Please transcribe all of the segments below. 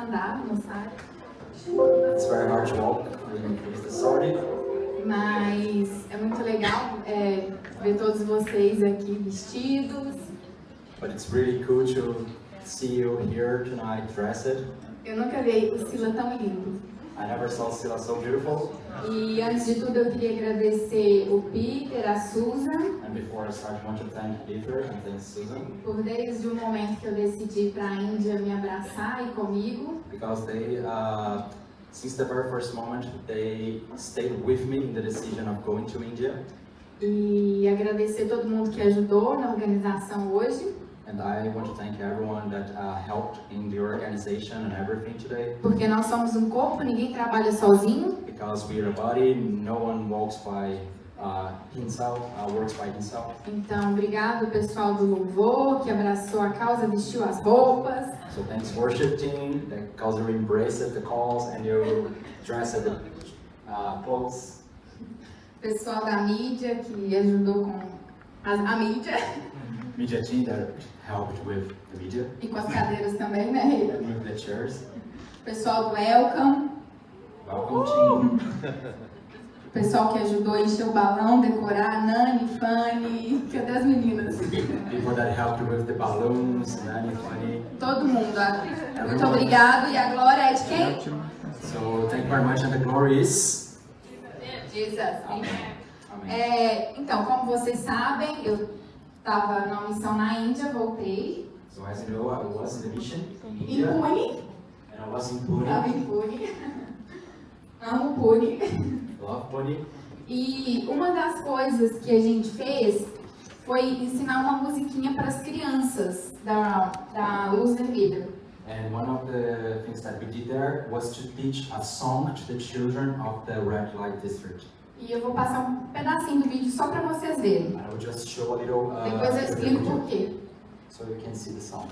andar, não sabe? It's very hard to walk even if it's sorry. Mas é muito legal ver todos vocês aqui vestidos. But it's really cool to see you here tonight dressed. Eu nunca vi o Selah tão lindo. I never saw Selah so beautiful. E antes de tudo eu queria agradecer o Peter, a Susan. And before I start, I want to thank Peter and thank Susan. Por desde o momento que eu decidi ir para a Índia me abraçar e comigo. Because they, since the very first moment, they stayed with me in the decision of going to India. E agradecer todo mundo que ajudou na organização hoje. And I want to thank everyone that helped in the organization and everything today. Porque nós somos um corpo, ninguém trabalha sozinho. Because we are a body, no one walks by himself, works by himself. Então, obrigado pessoal do louvor que abraçou a causa, vestiu as roupas. So thanks worship team that because you embraced the calls and you dressed the clothes. Pessoal da mídia que ajudou com a mídia. Media team that helped with the media. E com as cadeiras também, né? And with the chairs. Pessoal do Welcome. Welcome team. Pessoal que ajudou a encher o balão, decorar, Nani, Fanny, cadê as meninas? People that helped with the balloons, Nani, Fanny. Todo mundo. Muito obrigado. E a glória é de quem? So thank you very much and the glory is Jesus. Amen. Então, como vocês sabem, eu estava numa missão na Índia, voltei. So as you know, I was in the mission in Em India. Pune. And I was in Pune. Estava em Pune. Amo Pune. Love Pune. E uma das coisas que a gente fez foi ensinar uma musiquinha para as crianças da Luz Erguida. And one of the things that we did there was to teach a song to the children of the red light district. E eu vou passar um pedacinho do vídeo só para vocês verem. And I will just show a little. Depois eu explico por quê. So you can see the song.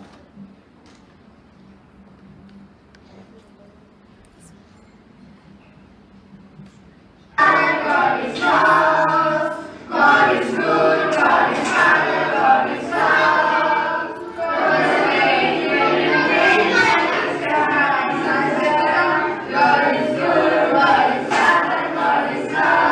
God is love, God is good, God is Father, God is love. God is great, great, like the sky, like the sun. God is good, God is Father, God is love.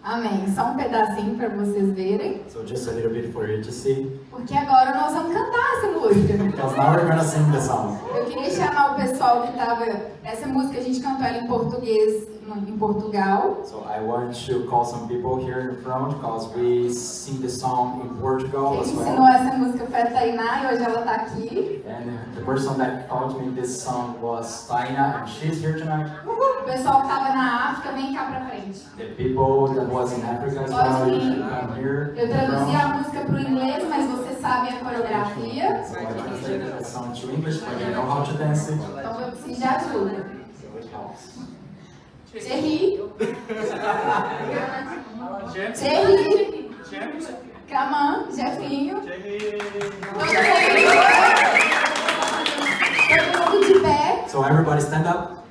Amém. Só um pedacinho para vocês verem. So just a little bit for you to see. Porque agora nós vamos cantar essa música. Because now we're gonna sing the song. Eu queria chamar o pessoal que estava... Essa música a gente cantou ela em português em Portugal. So I want to call some people here in front because we sing the song in Portugal Quem as ensinou well. essa música foi a Tainá e hoje ela está aqui. And the person that taught me this song was Taina, and she's here tonight. O pessoal que estava na África, vem cá pra frente. The people that was in Africa as well, you should come here. Eu traduzi a música para o inglês, mas vocês sabem a coreografia. So I translated the song to English, but you know how to dance it. Então eu preciso de ajuda. So it helps. Thierry. Thierry. Caman, Jefinho. Todo mundo de pé. So everybody stand up.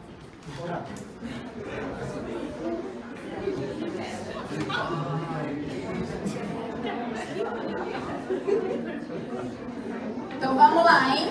Então vamos lá, hein?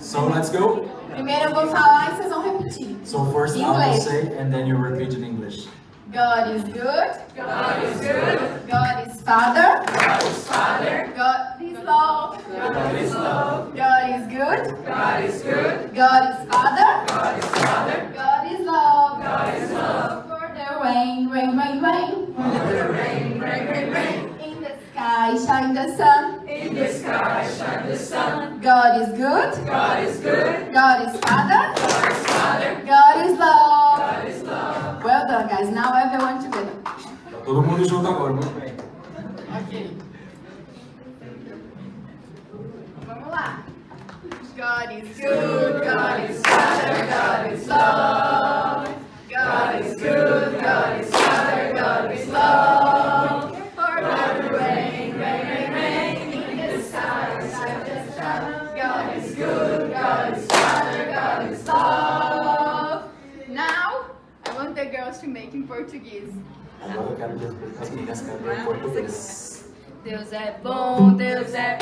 So let's go. Primeiro eu vou falar e vocês vão repetir. So first I will say and then you repeat in English. God is good. God is good, God is Father. God is Father, God is love. God is love. God is good. God is good, God is Father. God is Father, God is love. God is love. For the rain, rain, rain, rain. The rain, rain, rain, rain. In the sky shine the sun. In the sky shine the sun. God is good. God is good, God is Father. God is Father, God is love. God is love. Well done, guys. Now everyone together. Tá todo mundo junto agora, muito bem. Ok. Vamos lá. God is good. God is Father. God is love. God is good. God is Father. God is love. For the rain, rain, rain, rain. In the sky, shine the sun. God is good. God is Father. God is love. Now, I want the girls to make in Portuguese. Agora eu quero que as meninas cantem em português. Deus é bom, Deus é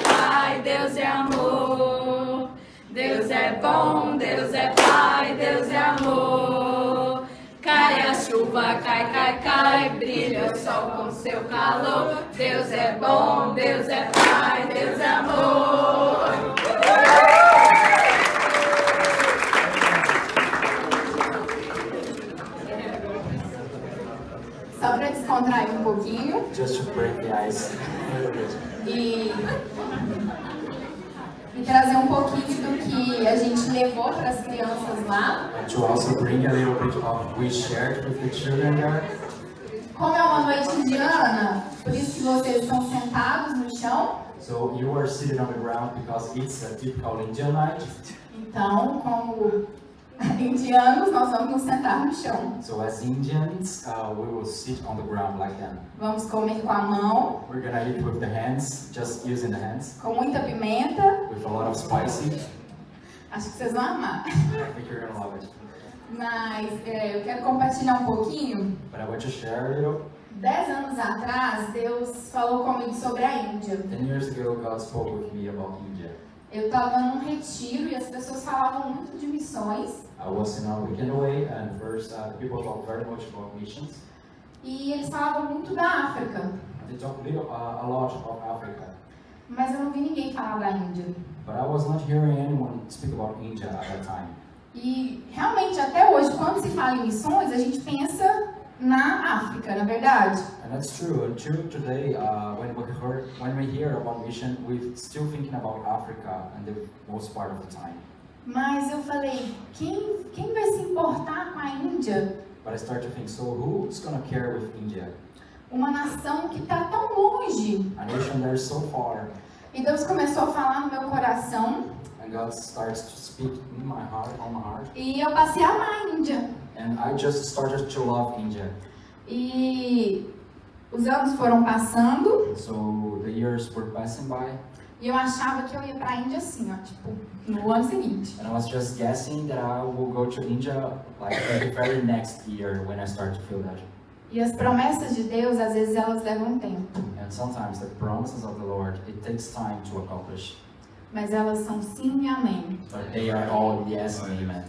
bom, Deus é Pai, Deus é amor. Cai a chuva, cai, cai, cai, brilha o sol com seu calor. Deus é bom, Deus é Pai, Deus é amor. Só para descontrair um pouquinho Just to break the ice a little bit. e trazer um pouquinho do que a gente levou para as crianças lá. And to also bring a little bit of what we shared with the children there. Como é uma noite indiana, por isso que vocês estão sentados no chão. So you are seated on the ground because it's a typical Indian night. Então, como indianos, nós vamos nos sentar no chão. So as Indians, we will sit on the ground like them. Vamos comer com a mão, We're gonna eat with the hands, just using the hands, com muita pimenta. with a lot of spicy. Acho que vocês vão amar. I think you're gonna love it. Mas eu quero compartilhar um pouquinho. But I want to share a little. 10 anos atrás, Deus falou comigo sobre a Índia. 10 years ago, God spoke with me about India. Eu estava num retiro e as pessoas falavam muito de missões. I was in a weekend away, and first people talked very much about missions. E eles falavam muito da África. And they talked a lot of Africa. Mas eu não vi ninguém falar da Índia. But I was not hearing anyone speak about India at that time. E realmente, até hoje, quando se fala em missões, a gente pensa na África, na verdade. And that's true. Until today, when we hear about mission, we're still thinking about Africa and the most part of the time. Mas eu falei, quem vai se importar com a Índia? But I start to think, so who's gonna care with India? Uma nação que está tão longe. A nation that is so far. E Deus começou a falar no meu coração. And God starts to speak in my heart, on my heart. E eu passei a amar a Índia. And I just started to love India. E os anos foram passando. So the years were passing by. E eu achava que eu ia pra Índia assim, ó, tipo, no ano seguinte. And I was just guessing that I will go to India like the very next year when I start to feel that. E as promessas de Deus, às vezes, elas levam tempo. And sometimes the promises of the Lord, it takes time to accomplish. Mas elas são sim e amém. But they are all yes and amen.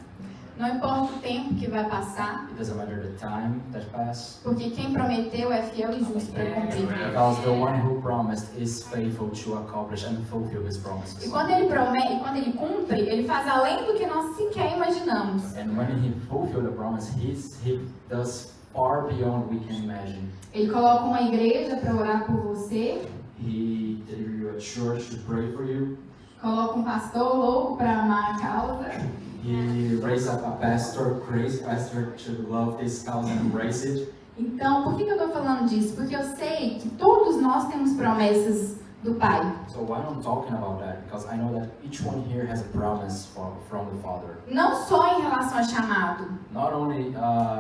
Não importa o tempo que vai passar, It doesn't matter the time that passed. porque quem prometeu é fiel e justo para cumprir. Because the one who promised is faithful to accomplish and fulfill his E promises. quando ele promete, e quando ele cumpre, ele faz além do que nós sequer imaginamos. And when he fulfilled the promise, he does far beyond we can imagine. Ele coloca uma igreja para orar por você, He delivered you a church to pray for you. coloca um pastor louco para amar a causa. He raised up a pastor, crazy pastor, to love this cause and embrace it. Então, por que eu estou falando disso? Porque eu sei que todos nós temos promessas do Pai. So why I'm talking about that? Because I know that each one here has a promise from the Father. Não só em relação a chamado. Not only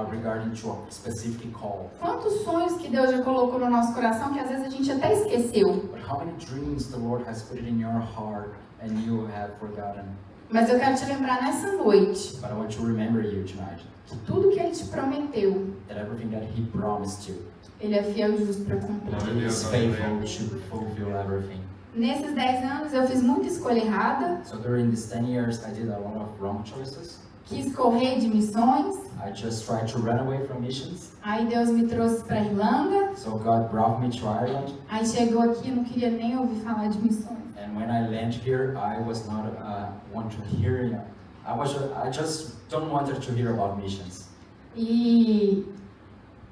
regarding to a specific call, Quantos sonhos que Deus já colocou no nosso coração que às vezes a gente até esqueceu. but how many dreams the Lord has put it in your heart and you have forgotten. Mas eu quero te lembrar nessa noite But I want to remember you tonight que tudo que Ele te prometeu, that everything that He promised you, Ele é fiel e justo para cumprir. He is faithful to fulfill everything. Nesses 10 anos eu fiz muita escolha errada, So during these 10 years, I did a lot of wrong choices. quis correr de missões, I just tried to run away from missions. aí Deus me trouxe para Irlanda, So God brought me to Ireland. aí chegou aqui e não queria nem ouvir falar de missões. And when I landed here, I was not want to hear. I just don't wanted to hear about missions. E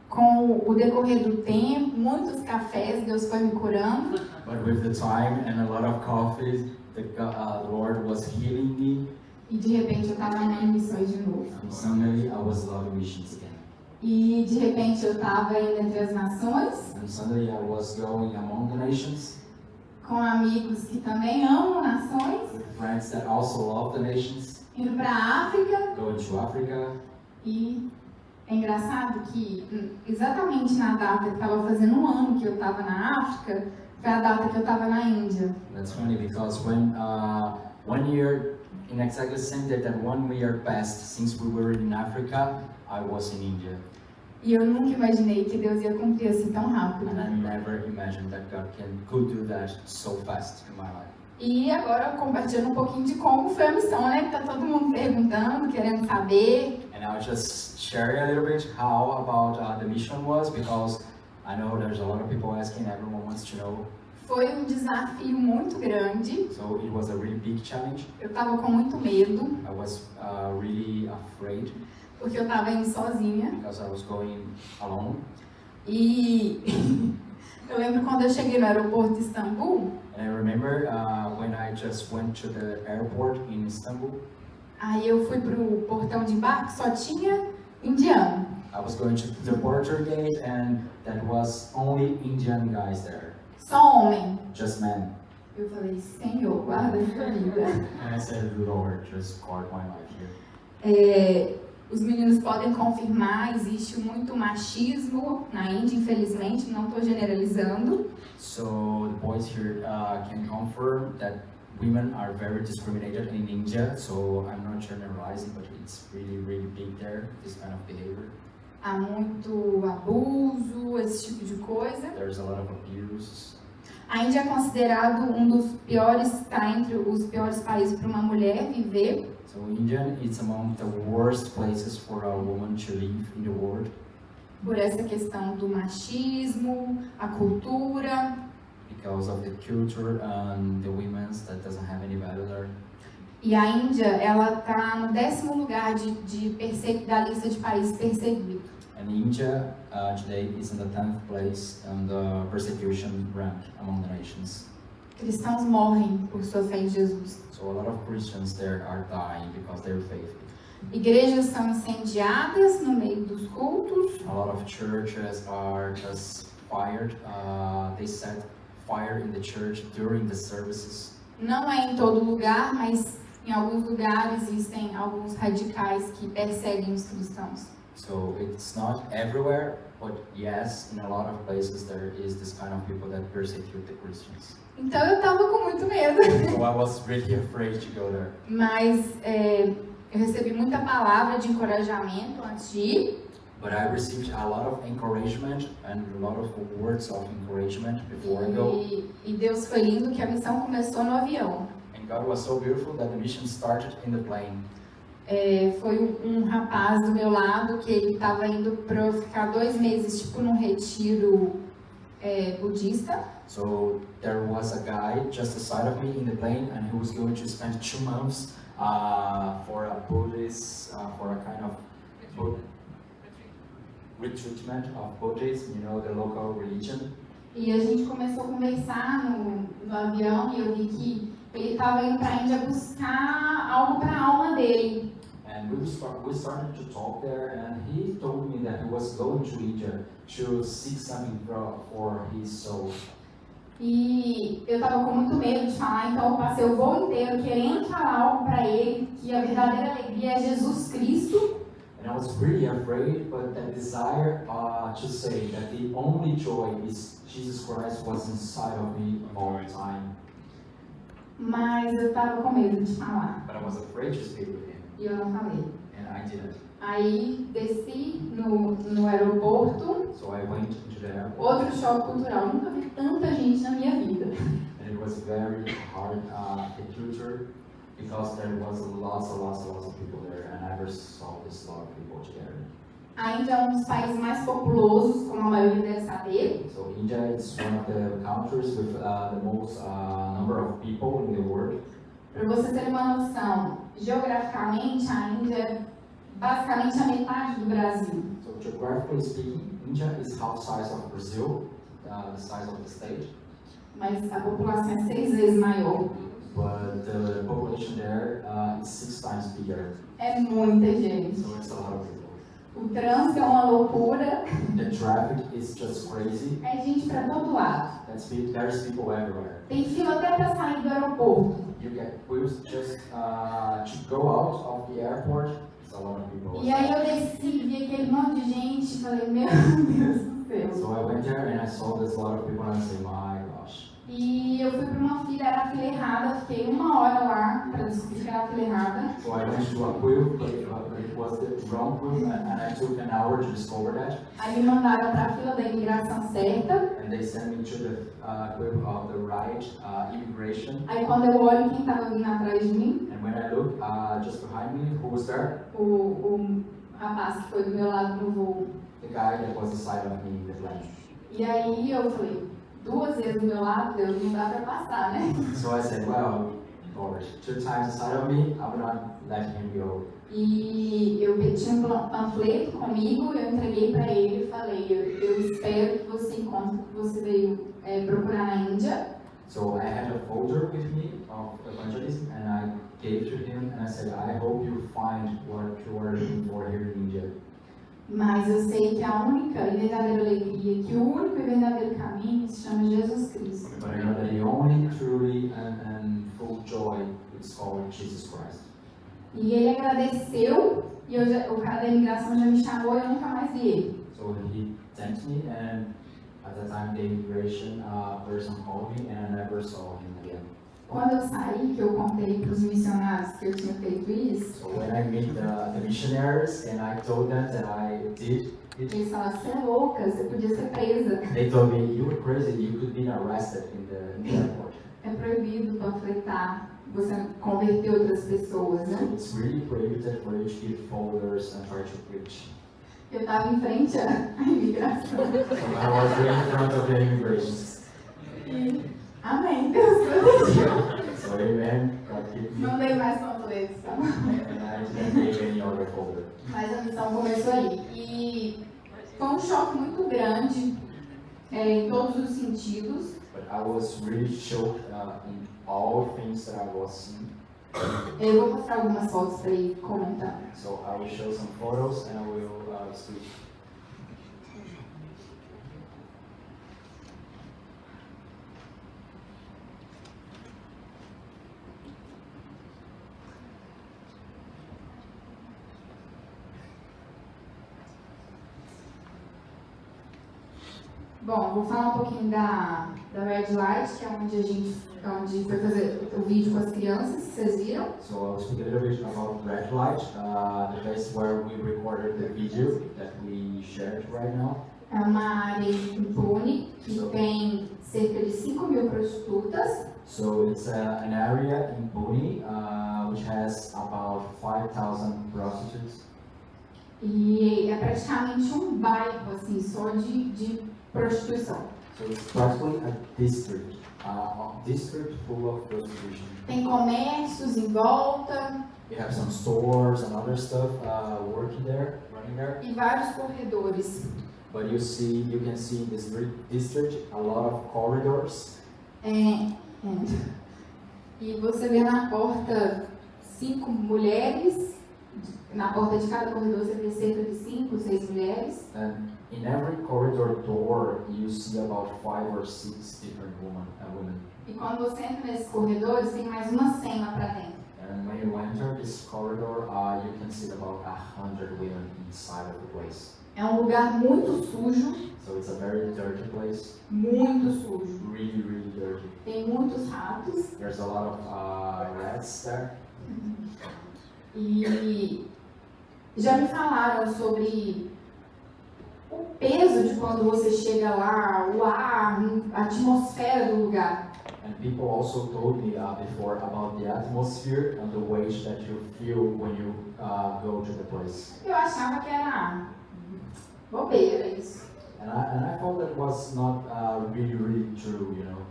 com o decorrer do tempo, muitos cafés, Deus foi me curando. But with the time and a lot of coffee, the Lord was healing me. E de repente eu estava em missões de novo. And suddenly I was loving missions again. E de repente eu estava indo entre as nações, And suddenly I was going among the nations com amigos que também amam nações, with friends that also love the nations, indo para a África. going to Africa. E é engraçado que exatamente na data que estava fazendo um ano que eu estava na África, foi a data que eu estava na Índia. That's funny because when 1 year, in exactly the same day that 1 year passed since we were in Africa, I was in India. E eu nunca imaginei que Deus ia cumprir assim tão rápido. And I never imagined that God could do that so fast in my life. E agora compartilhando um pouquinho de como foi a missão, né? Que tá todo mundo perguntando, querendo saber. And I'll just share a little bit how about the mission was, because I know there's a lot of people asking, everyone wants to know. Foi um desafio muito grande. So it was a really big challenge. Eu tava com muito medo, I was really afraid porque eu tava indo sozinha. because I was going alone. E eu lembro quando eu cheguei no aeroporto de Istambul, And I remember when I just went to the airport in Istanbul. aí eu fui pro portão de embarque, só tinha indiano. I was going to the border gate and that was only Indian guys there, Só homem. just men. Eu falei, Senhor, guarda a minha vida. And I said, Lord, just guard my life here. Os meninos podem confirmar, existe muito machismo na Índia, infelizmente, não estou generalizando. So the boys here can confirm that women are very discriminated in India. So I'm not generalizing, but it's really, really big there, this kind of behavior. Há muito abuso, esse tipo de coisa. There's a lot of abuse. A Índia é considerado um dos piores, está entre os piores países para uma mulher viver. So India is among the worst places for a woman to live in the world. Por essa questão do machismo, a cultura. Because of the culture and the women's that doesn't have any value there. E a Índia, ela está no 10º lugar da lista de países perseguidos. And India today is in the 10th place on the persecution rank among the nations. Cristãos morrem por sua fé em Jesus. So a lot of Christians there are dying because they're faithful. Igrejas são incendiadas no meio dos cultos. A lot of churches are just fired. They set fire in the church during the services. Não é em todo lugar, mas em alguns lugares existem alguns radicais que perseguem os cristãos. So it's not everywhere, but yes, in a lot of places there is this kind of people that persecute the Christians. Então eu estava com muito medo. So I was really afraid to go there. Mas eu recebi muita palavra de encorajamento antes de ir. But I received a lot of encouragement and a lot of words of encouragement before I go. E Deus foi lindo que a missão começou no avião. And God was so beautiful that the mission started in the plane. Foi um rapaz do meu lado que ele estava indo para ficar 2 meses tipo num retiro budista. So there was a guy just aside of me in the plane, and he was going to spend 2 months for a Buddhist, for a kind of retreatment of Buddhism, you know, the local religion. E a gente começou a conversar no avião e eu vi que ele estava indo para a Índia buscar algo para a alma dele. And we started to talk there, and he told me that he was going to India to seek something for his soul. E eu estava com muito medo de falar, então eu passei o voo inteiro querendo falar algo para ele, que a verdadeira alegria é Jesus Cristo. And I was really afraid, but that desire to say that the only joy is Jesus Christ was inside of me all the time. Mas eu estava com medo de falar, But I was afraid to speak with him, e eu não falei. and I didn't. Aí desci no aeroporto, So I went into the airport, outro choque cultural, nunca vi tanta gente na minha vida. and it was very hard the culture, because there was lots of people there, and I never saw this lot of people together. A Índia é um dos países mais populosos, como a maioria deve saber. So India is one of the countries with the most number of people in the world. Para vocês terem uma noção, geograficamente a Índia é basicamente a metade do Brasil. So geographically speaking, India is half size of Brazil, the size of the state. Mas a população é 6 vezes maior. But the population there is 6 times bigger. É muita gente. So it's a lot of people. O trânsito é uma loucura. The traffic is just crazy. É gente para todo lado. There's people everywhere. Tem fila até para sair do aeroporto. You get wheels just to go out of the airport. It's a lot of people. E aí eu desci, vi aquele monte de gente e falei, meu Deus do céu. So I went there and I saw this lot of people and I said, my gosh. E eu fui para uma fila, era a fila errada, fiquei 1 hora lá para explicar aquilo errada. So I went to a quill, but it was the wrong quill, and I took an hour to discover that. Aí me mandaram para a fila da imigração certa. And they sent me to the quill of the right immigration. Aí quando eu olho quem estava vindo atrás de mim, And when I look just behind me, who was there? o rapaz que foi do meu lado no voo. The guy that was beside of me in the plane. E aí eu falei, 2 vezes do meu lado, Deus, não dá para passar, né? So I said, well, Lord, 2 times beside of me, I will not let him go. E eu tinha um panfleto comigo, eu entreguei para ele e falei, eu espero que você encontre o que você veio procurar na Índia. So I had a folder with me of evangelism, and I gave to him, and I said, I hope you find what you are looking for here in India. Mas eu sei que a única e verdadeira alegria, que o único e verdadeiro caminho se chama Jesus Cristo. But I know that the only truly and full joy is called Jesus Christ. E ele agradeceu, e o cara da imigração já me chamou e eu nunca mais vi ele. So he thanked me, and at the time the immigration person called me, and I never saw him again. Quando eu saí, que eu contei para os missionários que eu tinha feito isso, So when I meet the missionaries and I told them that I did it, eles falaram, você é louca, você podia ser presa. they told me, you were crazy, you could be arrested in the airport. É proibido panfletar, você converter outras pessoas, So né? it's really prohibited for you to give folders and try to preach. Eu estava em frente à imigração. So I was really in front of the immigration. E, amém, Deus protegeu. So amen, God give me, Não dei mais panfletos, tá bom? and I didn't give any other folder. Mas a missão começou aí. E foi um choque muito grande em todos os sentidos. But I was really shocked in all things that I was seeing. Eu vou mostrar algumas fotos para ele comentar. So I will show some photos and I will speak. Bom, vou falar um pouquinho da Red Light, que é onde foi fazer o vídeo com as crianças, que vocês viram. So I'll speak a little bit about Red Light, the place where we recorded the video that we shared right now. É uma área em Pune que tem cerca de 5.000 prostitutas. So it's an area in Pune which has about 5,000 prostitutes. E é praticamente um bairro, assim, só de prostituição. So it's practically a district full of prostitution. Tem comércios em volta We have some stores and other stuff working there, running there. e vários corredores. But you can see in this district a lot of corridors. E você vê na porta 5 mulheres. Na porta de cada corredor você vê cerca de 5, 6 mulheres. And in every corridor door, you see about 5 or 6 different women. E quando você entra nesses corredores, tem mais uma 100 lá pra dentro. And when you enter this corridor, you can see about 100 women inside of the place. É um lugar muito sujo, So it's a very dirty place, muito sujo. really, really dirty. Tem muitos ratos There's a lot of rats there. e já me falaram sobre o peso de quando você chega lá, o ar, a atmosfera do lugar. And people also told me before about the atmosphere and the weight that you feel when you go to the place. Eu achava que era bobeira isso. And I thought that was not really, really true, you know.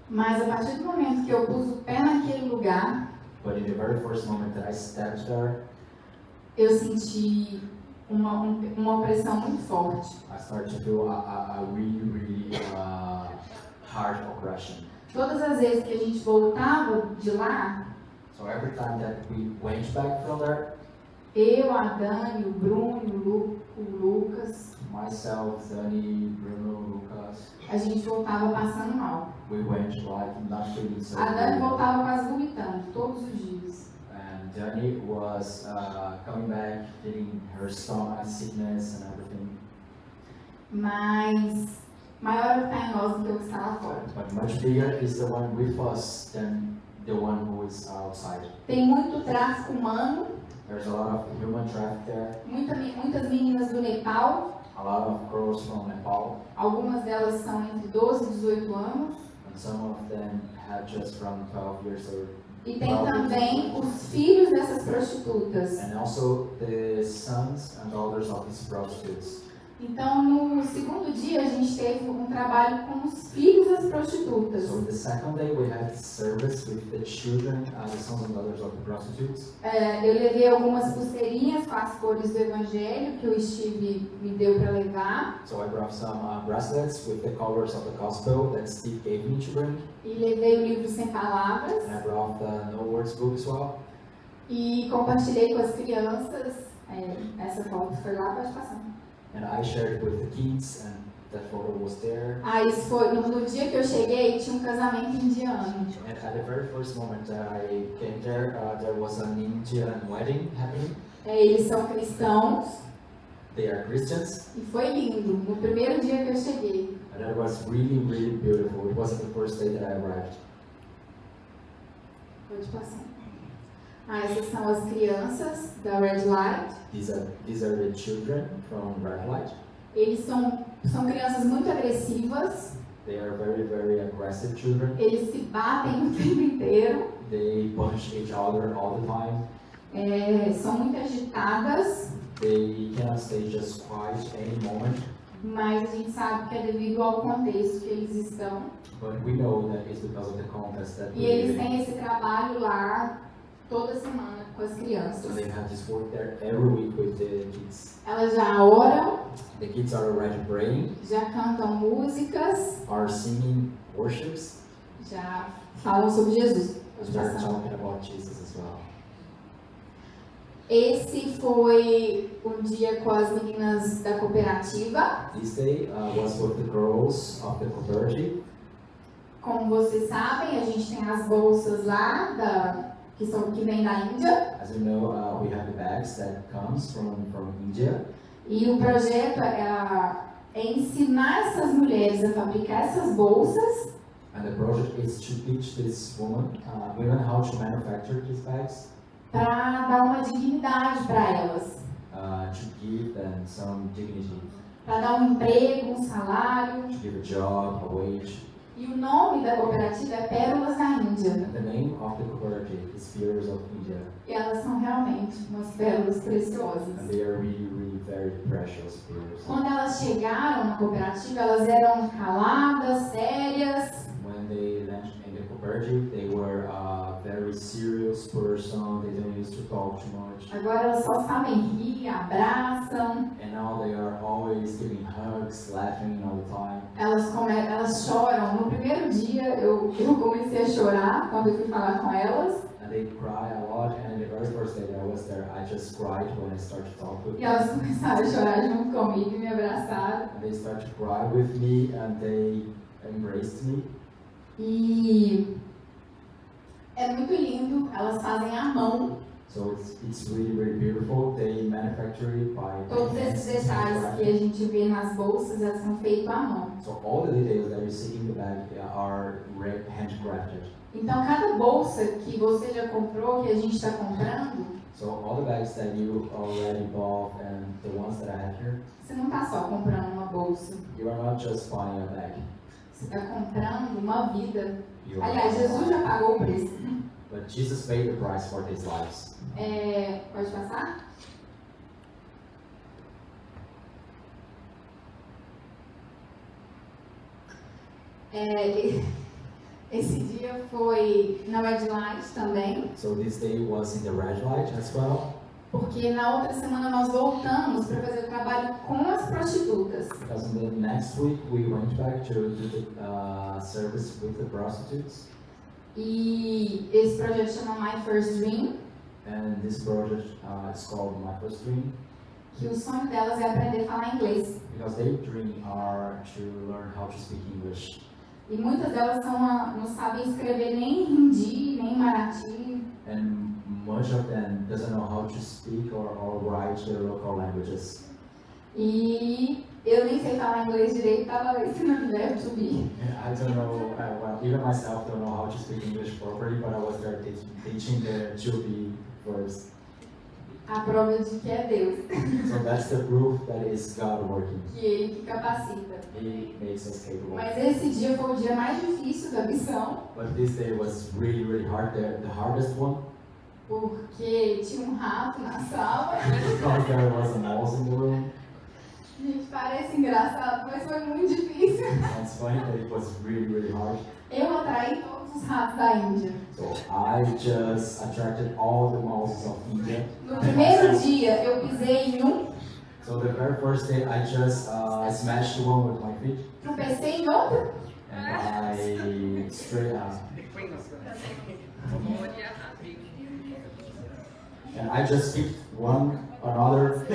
Mas a partir do momento que eu pus o pé naquele lugar, But in the very first moment that I stepped there, eu senti uma opressão muito forte. I started to feel a really, really hard oppression. Todas as vezes que a gente voltava de lá, So every time that we went back from there, eu, a Dani, o Bruno, o Lucas, myself, Dani, Bruno, Lucas, a gente voltava passando mal. we went like not feeling so A Dani good. voltava quase vomitando, todos os dias. And Dani was coming back, feeling her stomach sickness and everything. Mas maior é o que está em nós do que o que está lá fora. But much bigger is the one with us than the one who is outside. Tem muito tráfico humano, There's a lot of human traffic there, muitas meninas do Nepal, a lot of girls from Nepal, algumas delas são entre 12 e 18 anos. and some of them had just from 12 years old. E tem também os filhos dessas prostitutas. And also the sons and daughters of these prostitutes. Então, no segundo dia, a gente teve um trabalho com os filhos das prostitutas. So the second day we had service with the children, the sons and daughters of the prostitutes. Eu levei algumas pulseirinhas com as cores do Evangelho que o Steve me deu para levar. So I brought some bracelets with the colors of the gospel that Steve gave me to bring. E levei o livro Sem Palavras. And I brought the No Words book as well. E compartilhei com as crianças. Essa foto foi lá, pode passar. And I shared with the kids, and that photo was there. Isso foi no dia que eu cheguei, tinha um casamento indiano. And at the very first moment that I came there, there was an Indian wedding happening. Eles são cristãos. They are Christians. E foi lindo, no primeiro dia que eu cheguei. And that was really, really beautiful. It wasn't the first day that I arrived. Pode passar. Essas são as crianças da Red Light. These are the children from Red Light. Eles são crianças muito agressivas. They are very, very aggressive children. Eles se batem o tempo inteiro. They punish each other all the time. São muito agitadas. They cannot stay just quiet any moment. Mas a gente sabe que é devido ao contexto que eles estão. But we know that it's because of the context that E eles têm esse trabalho lá toda semana com as crianças. So they have this work there every week with the kids. Elas já oram, The kids are already praying, já cantam músicas, are singing worships, já falam sobre Jesus. and they're talking about Jesus as well. Esse foi um dia com as meninas da cooperativa. This day was with the girls of the cooperative. Como vocês sabem, a gente tem as bolsas lá que vêm da Índia. As you know, we have the bags that comes from India. E o projeto é ensinar essas mulheres a fabricar essas bolsas. And the project is to teach these women how to manufacture these bags. Para dar uma dignidade para elas. To give them some dignity. Para dar um emprego, um salário. To give a job, a wage. E o nome da cooperativa é Pérolas da Índia. And the name of the cooperative is Fears of India. E elas são realmente umas pérolas preciosas. And they are really, really very precious fears. Quando elas chegaram na cooperativa, elas eram caladas, sérias. When they landed in the cooperative, they were a very serious person. They don't used to talk too much. Agora elas só sabem rir, abraçam. And now they are always giving hugs, laughing all the time. Elas choram. No primeiro dia eu comecei a chorar quando eu fui falar com elas. And they cry a lot. And the very first day that I was there, I just cried when I started to talk with E them. elas começaram a chorar junto comigo e me abraçaram. And they started to cry with me, and they embraced me. E é muito lindo. Elas fazem à mão. So it's really, really beautiful. They manufacture it by Todos hands. esses detalhes que a gente vê nas bolsas, elas são feitos à mão. So all the details that you see in the bag are handcrafted. Então, cada bolsa que você já comprou, que a gente está comprando, So all the bags that you already bought and the ones that I have here, você não está só comprando uma bolsa. you are not just buying a bag. Você está comprando uma vida. You are Aliás, Jesus já pagou o preço. But Jesus paid the price for these lives. Pode passar? Esse dia foi na Red Light também, So this day was in the red light as well. porque na outra semana nós voltamos para fazer o trabalho com as prostitutas. Because in the next week we went back to do the service with the prostitutes. E esse projeto chama My First Dream, And this project is called My First Dream. que o sonho delas é aprender a falar inglês. Because their dream are to learn how to speak English. E muitas delas não sabem escrever nem hindi, nem marathi. And much of them doesn't know how to speak or write their local languages. E Eu nem sei falar inglês direito, tava ensinando verbo to be. I don't know, well, even myself don't know how to speak English properly, but I was there teaching the to be verbs. A prova de que é Deus, So that's the proof that is God working. que Ele que capacita. He makes us capable. Mas esse dia foi o dia mais difícil da missão, But this day was really, really hard, the hardest one, porque tinha um rato na sala. because there was a mouse in the room. Gente, parece engraçado, mas foi muito difícil. And it's funny that it was really, really hard. Eu atraí todos os ratos da Índia. So I just attracted all the mouses of India. No primeiro dia, eu pisei em um, So the very first day, I just smashed one with my feet, tropecei em outro, and I straight and I just kicked one another,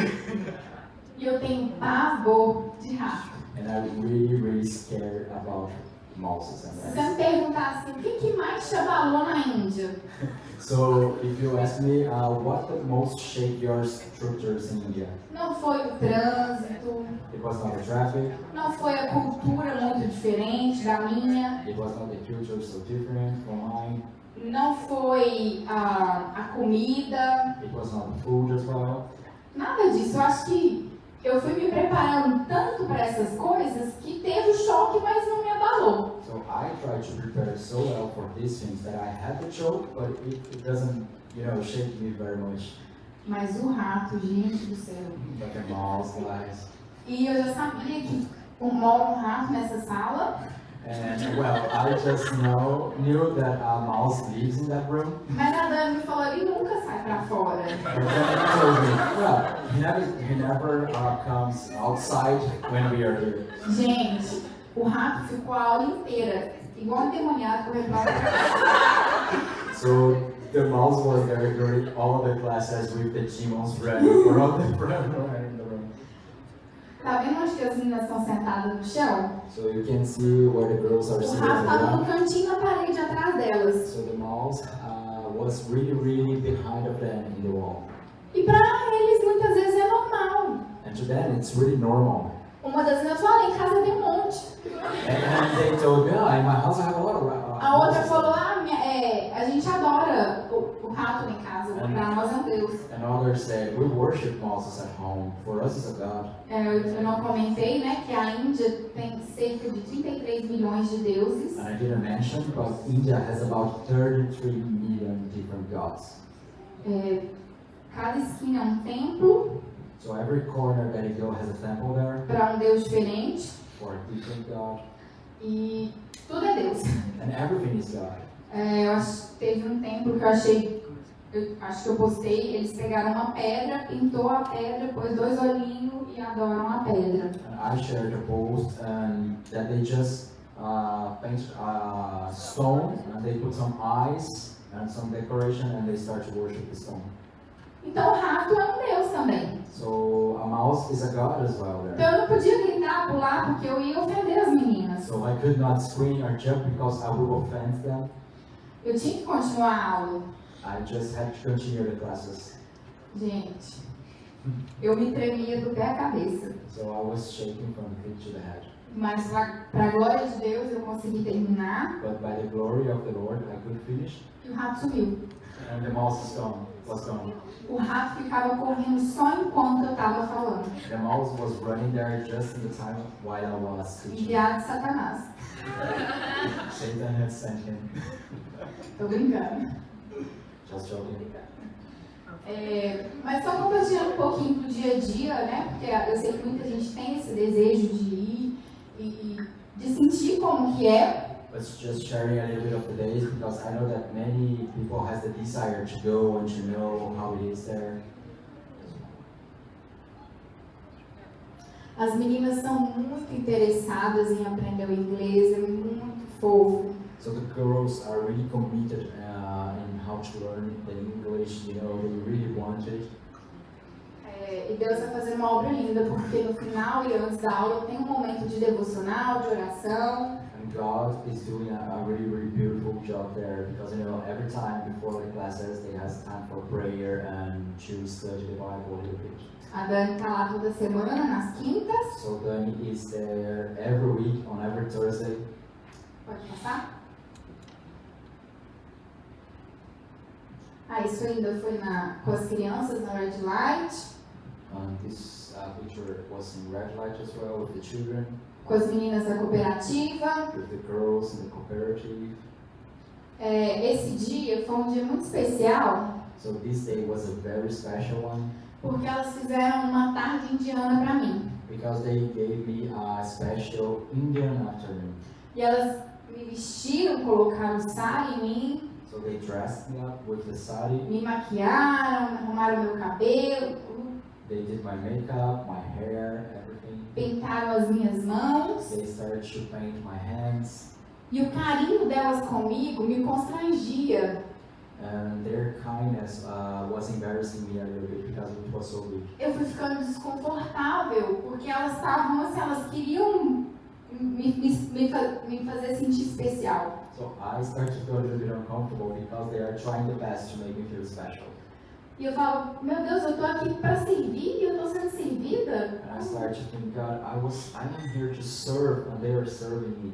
e eu tenho pavor de rato. and I'm really, really scared about mouses and Se você rats. me perguntar assim, o que mais te abalou na Índia? So if you ask me, what the most shake your structures in India? Não foi o trânsito, It was not the traffic, não foi a cultura muito diferente da minha, it was not the culture so different from mine, não foi a comida, it was not the food as well. nada disso. Eu acho que eu fui me preparando tanto para essas coisas que teve o choque, mas não me abalou. So I tried to prepare so well for these things that I had the choke, but it doesn't, shake me very much. Mas o rato, gente do céu. But the mouse, guys. E eu já sabia que mora um rato nessa sala, And well, I just knew that a mouse lives in that room. mas a Dani me falou, ele nunca sai para fora. But then he told me, well, he never comes outside when we are here. Gente, o rato ficou a aula inteira, igual um endemoniado correndo pra lá. So the mouse was there during all the classes with the demons running around the front in the room. Tá vendo onde que as meninas estão sentadas no chão? So you can see where the girls are O sitting rato on the estava no ground. cantinho na parede atrás delas. So the mouse was really, really behind of them in the wall. E pra eles muitas vezes é normal. And to them it's really normal. Uma das meninas falou, em casa tem um monte. And they told me, in my house I have a lot of A outra mouses." falou, a gente adora o rato em casa, pra nós é um Deus. And others said, we worship mouses at home. For us it's a God. Eu não comentei, né, que a Índia tem cerca de 33 milhões de deuses. And I didn't mention, but India has about 33 million different gods. Cada esquina é um templo So every corner that you go has a temple there para um Deus diferente. for a different God. E tudo é Deus. And everything is God. Eu acho que teve um templo que acho que eu postei, eles pegaram uma pedra, pintou a pedra, pôs 2 olhinhos e adoram a pedra. And I shared a post that they just paint stone and they put some eyes and some decoration and they start to worship the stone. Então o rato é um Deus também. So a mouse is a God as well there. Então eu não podia gritar, pular, porque eu ia ofender as meninas. So I could not scream or jump because I would offend them. Eu tinha que continuar a aula. I just had to continue the classes. Gente, eu me tremia do pé à cabeça. So I was shaking from the feet to the head. Mas para a glória de Deus eu consegui terminar But by the glory of the Lord, I could finish. e o rato sumiu. And the mouse was gone. O rato ficava correndo só enquanto eu estava falando. The mouse was running there just in the time while I was teaching. Enviado de Satanás. Satan had sent him. Tô brincando. Just joking. Mas só compartilhando um pouquinho do dia a dia, né? Porque eu sei que muita gente tem esse desejo de ir e de sentir como que é. But just sharing a little bit of the days because I know that many people has the desire to go and to know how it is there. As meninas são muito interessadas em aprender o inglês, é muito fofo. So the girls are really committed in how to learn the English. They really want it. E Deus vai fazer uma obra linda, porque no final e antes da aula tem um momento de devocional, de oração. And God is doing a really, really beautiful job there because every time before the classes they have time for prayer and to study the Bible a little bit. A Dani tá lá toda semana, nas quintas. So Dani is there every week on every Thursday. Pode passar? Isso ainda foi com as crianças na Red Light. This picture was in Red Light as well with the children. Com as meninas da cooperativa. With the girls in the cooperative. Esse dia foi dia muito especial. So this day was a very special one. Porque elas fizeram uma tarde indiana para mim. Because they gave me a special Indian afternoon. E elas me vestiram, colocaram sari em mim. So they dressed me up with the sari. Me maquiaram, arrumaram meu cabelo. They did my makeup, my hair, everything. Pintaram as minhas mãos. They started to paint my hands. E o carinho delas comigo me constrangia. And their kindness was embarrassing me a little bit because it was so big. Eu fui ficando desconfortável, porque elas estavam assim, elas queriam me fazer sentir especial. So I started to feel a little bit uncomfortable because they are trying the best to make me feel special. E eu falo, meu Deus, eu tô aqui para servir e eu tô sendo servida. And I started to think, God, I'm here to serve and they are serving me.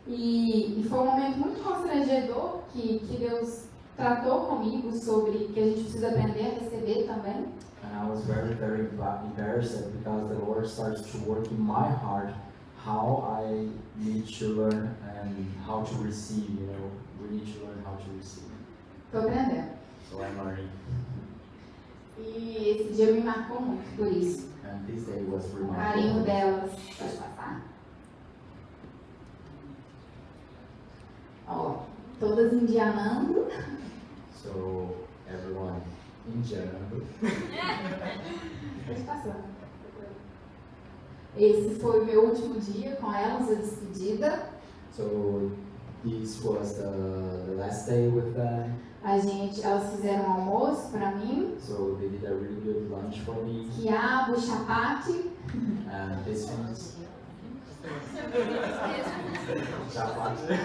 E foi um momento muito constrangedor que Deus tratou comigo sobre que a gente precisa aprender a receber também. And I was very, very embarrassed because the Lord starts to work in my heart how I need to learn and how to receive, we need to learn how to receive. Tô aprendendo. So I'm learning. E esse dia me marcou muito por isso. And this day was O remarkable. carinho delas. Pode passar. Ó, todas indianando. So everyone indianando. Pode passar. Esse foi o meu último dia com elas, a despedida. So this was the last day with them. Elas fizeram um almoço para mim. So they did a really good lunch for me. Quiabo, chapati. And this one's chapati.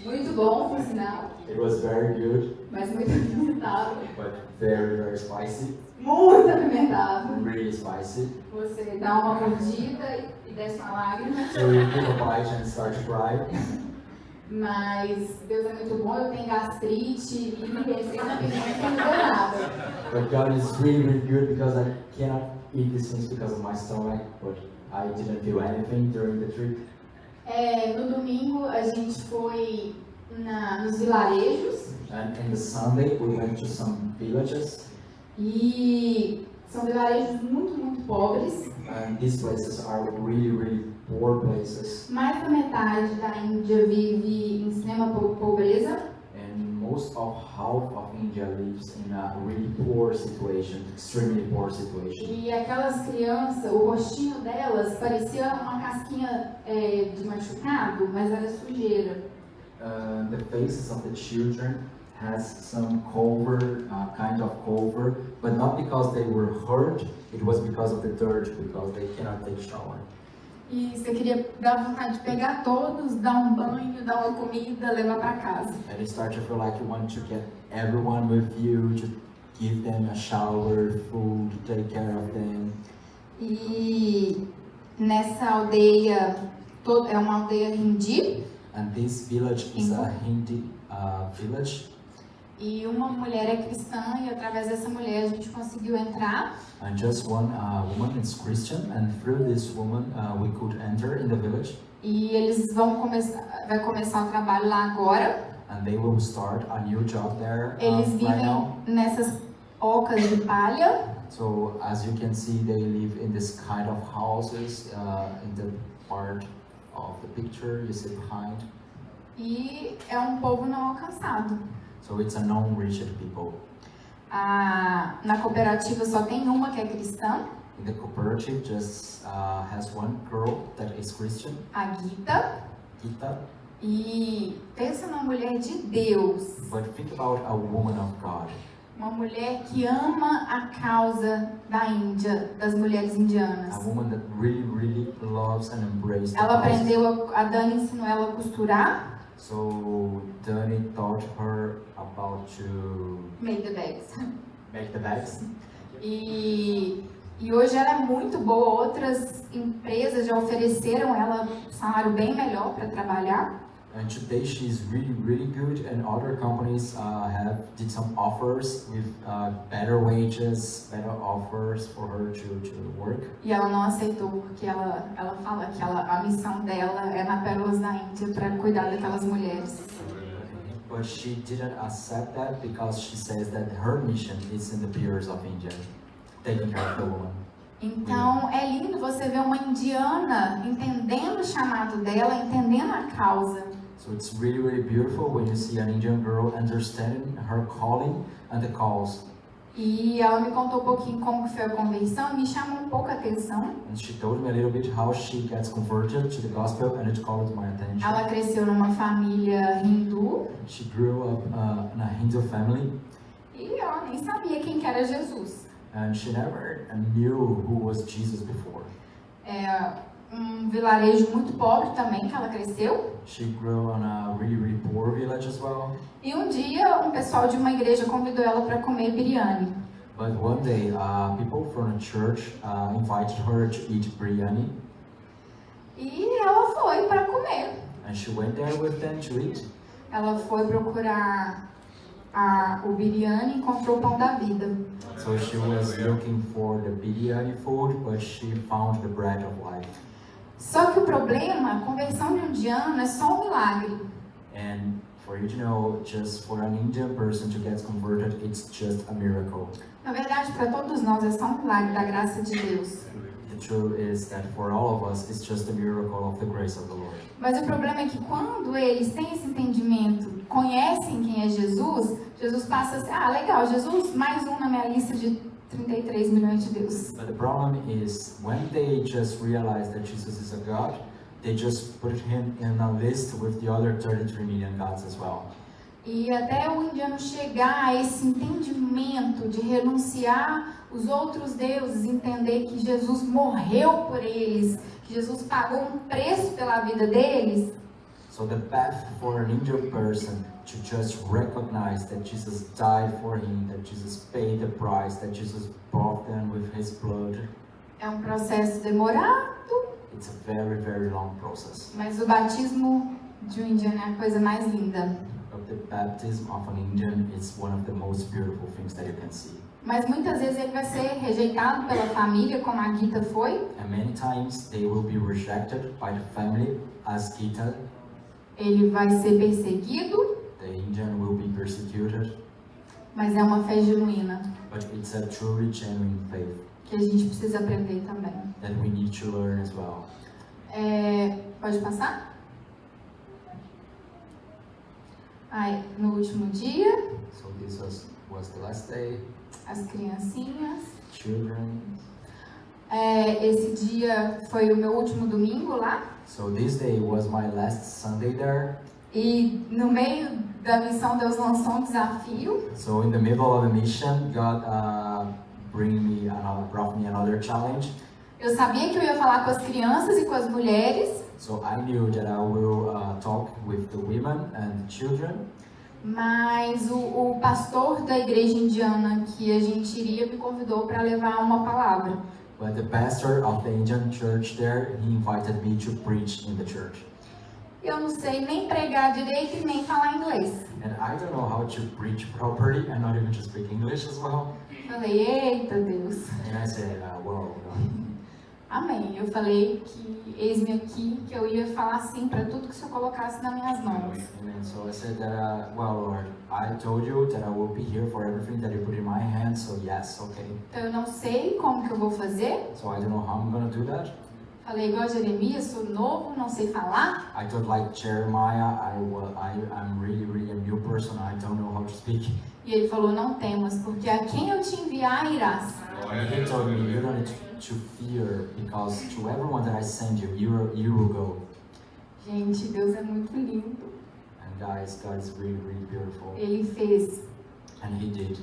Muito bom, por sinal. It was very good, Mas muito apimentado. but very, very spicy. Muito apimentado. Really spicy. Você dá uma mordida e desce uma lágrima. So you give a bite and start to cry. Mas Deus é muito bom, eu tenho gastrite e receita pimenta não deu nada. But God is really, really good because I cannot eat these things because of my stomach, but I didn't feel anything during the trip. No domingo a gente foi nos vilarejos. And in the Sunday we went to some villages. E são vilarejos muito, muito pobres. And these places are really, really poor places. Mais da metade da Índia vive em extrema pobreza. And most of half of India lives in a really poor situation, extremely poor situation. E aquelas crianças, o rostinho delas parecia uma casquinha de machucado, mas era sujeira. The faces of the children has some cover, kind of cover, but not because they were hurt, it was because of the dirt, because they cannot take shower. E você queria dar vontade de pegar todos, dar um banho, dar uma comida, levar para casa. And you start to feel like you want to get everyone with you, to give them a shower, food, take care of them. E nessa aldeia, é uma aldeia hindi. And this village is a Hindi village. E uma mulher é cristã e através dessa mulher a gente conseguiu entrar. And just one woman is Christian, and through this woman we could enter in the village. E eles vai começar o trabalho lá agora. And they will start a new job there Eles right vivem now. nessas ocas de palha. So as you can see, they live in this kind of houses in the part of the picture you see behind. E é um povo não alcançado. So it's a non-reached people. Na cooperativa só tem uma que é cristã, In the cooperative just has one girl that is Christian, a Gita. Gita. E pensa numa mulher de Deus. But think about a woman of God. Uma mulher que ama a causa da Índia, das mulheres indianas. A woman that really loves and embraces the Ela cause. aprendeu, a Dani ensinou ela a costurar. So Danny taught her about to Make the bags. make the bags. E hoje ela é muito boa. Outras empresas já ofereceram ela um salário bem melhor para trabalhar. And today she's really good, and other companies did some offers with better wages, better offers for her to work. E ela não aceitou porque ela fala que a missão dela é na Pérolas da Índia para cuidar daquelas mulheres. But she didn't accept that because she says that her mission is in the Pillars of India, taking care of the woman. Então é lindo você ver uma indiana entendendo o chamado dela, entendendo a causa. So it's really beautiful when you see an Indian girl understanding her calling and the calls. E ela me contou um pouquinho como que foi a conversão, me chamou um pouco a atenção. And she told me a little bit how she gets converted to the gospel, and it called my attention. Ela cresceu numa família hindu She grew up in a Hindu family, e ela nem sabia quem que era Jesus. and she never knew who was Jesus before. É um vilarejo muito pobre também que ela cresceu. She grew in a really poor village as well. E um dia um pessoal de uma igreja convidou ela para comer biryani. But one day, people from a church invited her to eat biryani, E ela foi para comer. and she went there with them to eat. Ela foi procurar o biryani e encontrou o pão da vida. So she was looking for the biryani food, but she found the bread of life. Só que o problema, a conversão de um indiano é só um milagre. And for you to know, just for an Indian person to get converted, it's just a miracle. Na verdade, para todos nós é só um milagre da graça de Deus. The truth is that for all of us, it's just a miracle of the grace of the Lord. Mas o problema é que quando eles têm esse entendimento, conhecem quem é Jesus, Jesus passa assim, legal, Jesus, mais um na minha lista de 33 milhões de Deus. But the problem is, when they just realize that Jesus is a God, they just put him in a list with the other 33 million gods as well. E até o indiano chegar a esse entendimento de renunciar os outros deuses, entender que Jesus morreu por eles, que Jesus pagou um preço pela vida deles. So the path for an Indian person to just recognize that Jesus died for him, that Jesus paid the price, that Jesus bought them with his blood. É um processo demorado, It's a very long process. mas o batismo de um indiano é a coisa mais linda. But the baptism of an Indian is one of the most beautiful things that you can see. Mas muitas vezes ele vai ser rejeitado pela família, como a Gita foi. And many times they will be rejected by the family, as Gita. Ele vai ser perseguido, The Indian will be persecuted, mas é uma fé genuína, but it's a truly genuine faith que a gente precisa aprender também. that we need to learn as well. Pode passar? No último dia, So this was the last day. as criancinhas. Children. Esse dia foi o meu último domingo lá. So this day was my last Sunday there. E no meio da missão Deus lançou um desafio. So in the middle of the mission, God brought me another challenge. Eu sabia que eu ia falar com as crianças e com as mulheres, So I knew that I will talk with the women and the children. mas o pastor da igreja indiana que a gente iria me convidou para levar uma palavra. But the pastor of the Indian church there, he invited me to preach in the church. Eu não sei nem pregar direito e nem falar inglês. And I don't know how to preach properly and not even to speak English as well. Falei, eita Deus. And I said, well, Amém. Eu falei que eis-me aqui, que eu ia falar sim para tudo que o Senhor colocasse nas minhas mãos. Amen. So I said that, well, Lord, I told you that I will be here for everything that you put in my hands, so yes, okay. Então eu não sei como que eu vou fazer. So I don't know how I'm going to do that. Falei igual a Jeremias, sou novo, não sei falar. I thought like Jeremiah, I'm really a new person, I don't know how to speak. E ele falou, não temas, porque a quem eu te enviar irás. And he told me, you don't need to fear, because to everyone that I send you, you will go. Gente, Deus é muito lindo. And guys, God is really beautiful. Ele fez And he did.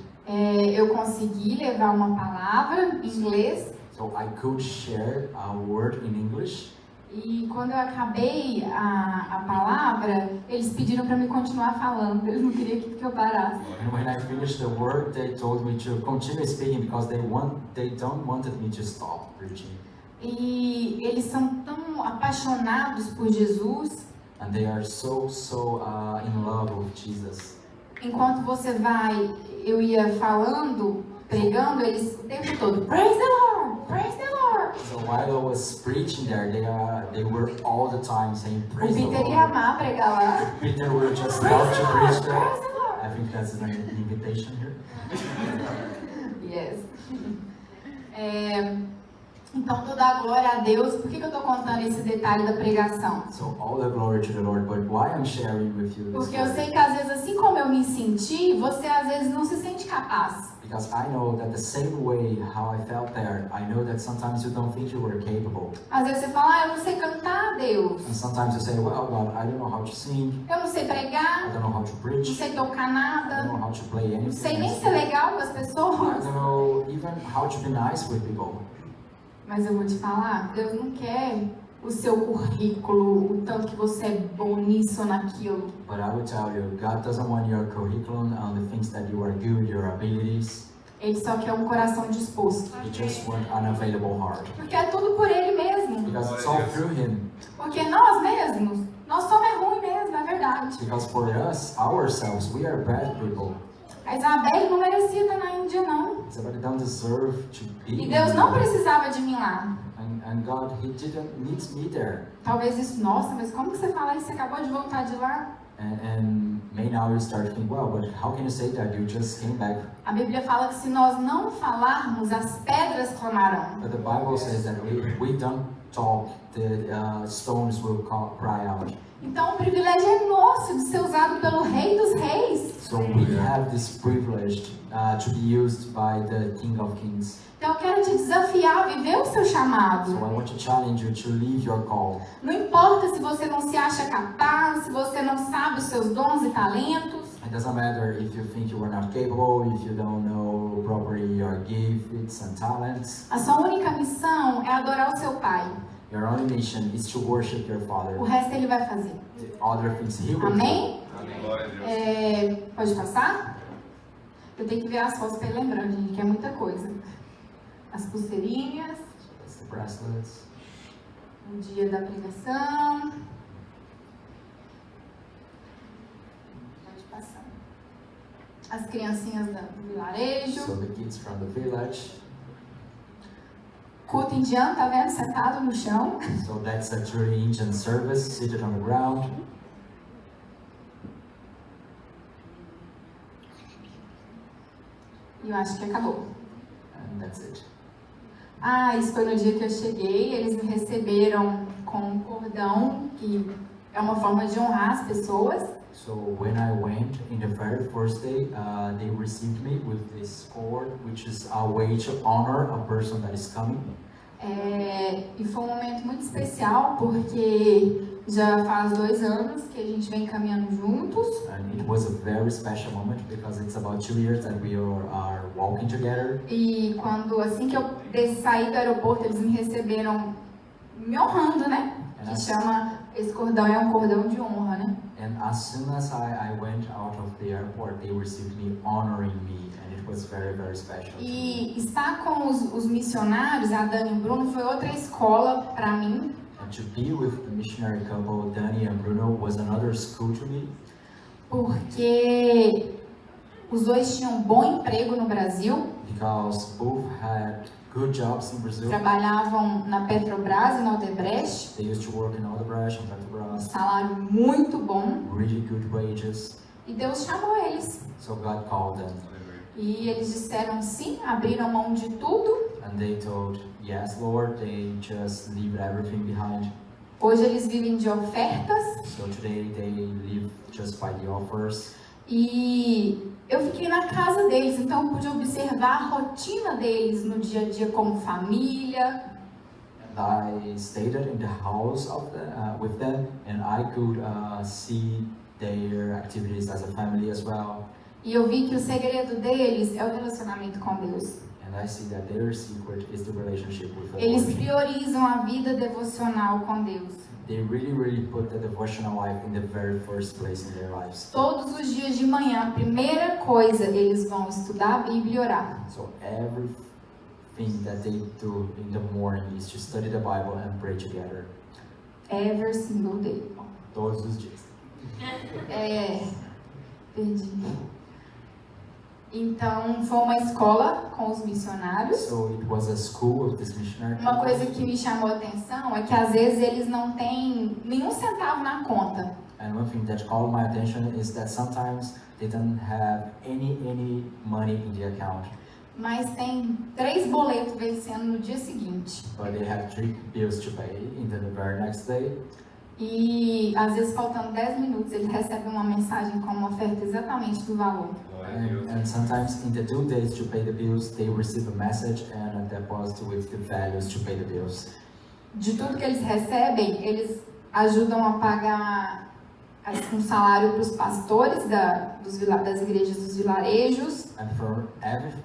Eu consegui levar uma palavra em inglês. So I could share a word in English. E quando eu acabei a palavra, eles pediram para me continuar falando. Eles não queriam que eu parasse. And when I finished the word, they told me to continue speaking because they don't wanted me to stop preaching. E eles são tão apaixonados por Jesus. And they are so in love with Jesus. Enquanto eu ia falando, pregando, eles o tempo todo, praise the Lord, praise the Lord. So while I was preaching there, they were all the time saying O praise the Peter Lord. ia amar pregar lá. Peter will just Praise love the to Lord, preach there. praise the Lord. I think that's an invitation here. Yes. Então toda a glória a Deus. Por que eu estou contando esse detalhe da pregação? So all the glory to the Lord, but why I'm sharing with you this Porque eu story? sei que às vezes, assim como eu me senti, você às vezes não se sente capaz. Because I know that the same way how I felt there, I know that sometimes you don't think you were capable. Às vezes você fala, eu não sei cantar, Deus. And sometimes you say, well, God, I don't know how to sing, Eu não sei I pregar, don't know how to não preach, sei tocar I nada, don't know how to play não sei anything. nem ser legal com as I pessoas. don't know even how to be nice with people. Mas eu vou te falar, Deus não quer o seu currículo, o tanto que você é bom nisso ou naquilo. But I will tell you, God doesn't want your curriculum and the things that you are good, your abilities. Ele só quer um coração disposto. He just wants an available heart. Porque é tudo por Ele mesmo. Because it's all through Him. Porque nós mesmos, nós somos ruins mesmo, é verdade. Because for us, ourselves, we are bad people. A Isabelle não merecia estar na Índia, não. Somebody don't deserve to be. E Deus não precisava de mim lá. And God, He didn't need me there. Talvez isso, nossa, mas como que você fala isso? Você acabou de voltar de lá? And may now you start thinking, well, but how can you say that? You just came back. A Bíblia fala que se nós não falarmos, as pedras clamarão. But the Bible says that if we don't talk, the stones will cry out. Então o privilégio é nosso de ser usado pelo Rei dos Reis. So we have this privilege to be used by the King of Kings. Então eu quero te desafiar a viver o seu chamado. So I want to challenge you to leave your call. Não importa se você não se acha capaz, se você não sabe os seus dons e talentos. It doesn't matter if you think you are not capable, if you don't know properly your gifts and talents. A sua única missão é adorar o seu Pai. Your only mission is to worship your Father. O resto Ele vai fazer. The other things He will do. Amém? Glória a Deus. Pode passar? Eu tenho que ver as fotos para ir lembrando, gente, que é muita coisa. As pulseirinhas, That's the bracelets. o dia da pregação. Pode passar. As criancinhas do vilarejo. So the kids from the village. Culto indiano, tá vendo? Sentado no chão. So that's a truly Indian service, seated on the ground. E eu acho que acabou. And that's it. Isso foi no dia que eu cheguei. Eles me receberam com um cordão, que é uma forma de honrar as pessoas. So when I went in the very first day, they received me with this cord, which is a way to honor a person that is coming. E foi um momento muito especial, porque já faz 2 anos que a gente vem caminhando juntos. And it was a very special moment because it's about 2 years that we are walking together. E assim que eu saí do aeroporto, eles me receberam me honrando, né? Que chama, esse cordão é um cordão de honra, né? And as soon as I went out of the airport, they received me, honoring me, and it was very, very special. E estar com os missionários, a Dani e o Bruno, foi outra escola para mim. And to be with the missionary couple, Danny and Bruno, was another school to me. Porque os dois tinham um bom emprego no Brasil. Because both had good jobs in Brazil. Trabalhavam na Petrobras e na Odebrecht. They used to work in Odebrecht and Petrobras. Salário muito bom. Really good wages. E Deus chamou eles. So God called them. E eles disseram sim, abriram mão de tudo. And they told, yes, Lord. They just leave everything behind. Hoje eles vivem de ofertas. So today they live just by the offers. E eu fiquei na casa deles, então eu pude observar a rotina deles no dia a dia como família. And I stayed in the house of with them, and I could see their activities as a family as well. E eu vi que o segredo deles é o relacionamento com Deus. And I see that their secret is the relationship with the Eles Lord. priorizam a vida devocional com Deus. They really put the devotional life in the very first place in their lives. Todos os dias de manhã, a primeira coisa, eles vão estudar a Bíblia e orar. So everything that they do in the morning is to study the Bible and pray together. Every single day. Todos os dias. Perdi. Então, foi uma escola com os missionários. So it was a school of this missionary. Uma coisa que me chamou a atenção é que às vezes eles não têm nenhum centavo na conta. And one thing that called my attention is that sometimes they don't have any money in the account, Mas tem 3 boletos vencendo no dia seguinte. but they have 3 bills to pay in the very next day. E às vezes faltando 10 minutos eles recebem uma mensagem com uma oferta exatamente do valor. And sometimes in the due days to pay the bills, they receive a message and a deposit with the values to pay the bills. De tudo que eles recebem, eles ajudam a pagar um salário para os pastores das igrejas dos vilarejos. And for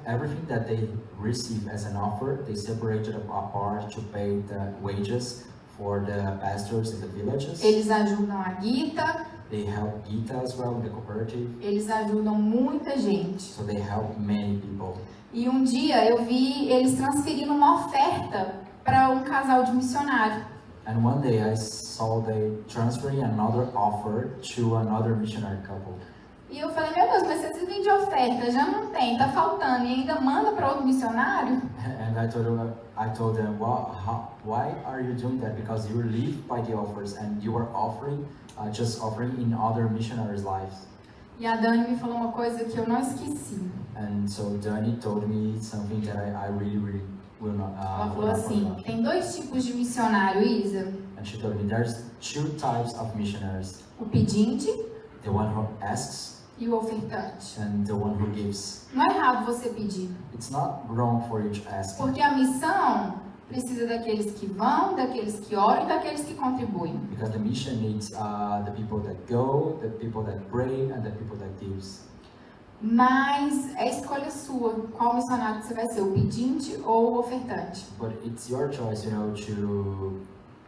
everything that they receive as an offer, they separated a part to pay the wages for the pastors in the villages. Eles ajudam a Gita, They help Gita as well in the cooperative. eles ajudam muita gente. So they help many people. E um dia eu vi eles transferindo uma oferta para um casal de missionário. And one day I saw they transferring another offer to another missionary couple. E eu falei, meu Deus, mas vocês vivem de oferta, já não tem, tá faltando, e ainda manda para outro missionário? And I told them, well, why are you doing that? Because you live by the offers and you are offering, just offering in other missionaries' lives. E a Dani me falou uma coisa que eu não esqueci. And so Danny told me something that I really will not. Ela will falou not assim, forget. tem 2 tipos de missionário, Isa. And she told me there's 2 types of missionaries: O pedinte the one who asks e o ofertante. and the one who gives. Não é errado você pedir, It's not wrong for you to ask, porque a missão precisa daqueles que vão, daqueles que oram e daqueles que contribuem. because the mission needs the people that go, the people that pray, and the people that gives. Mas é escolha sua, qual missionário que você vai ser, o pedinte ou o ofertante. But it's your choice, to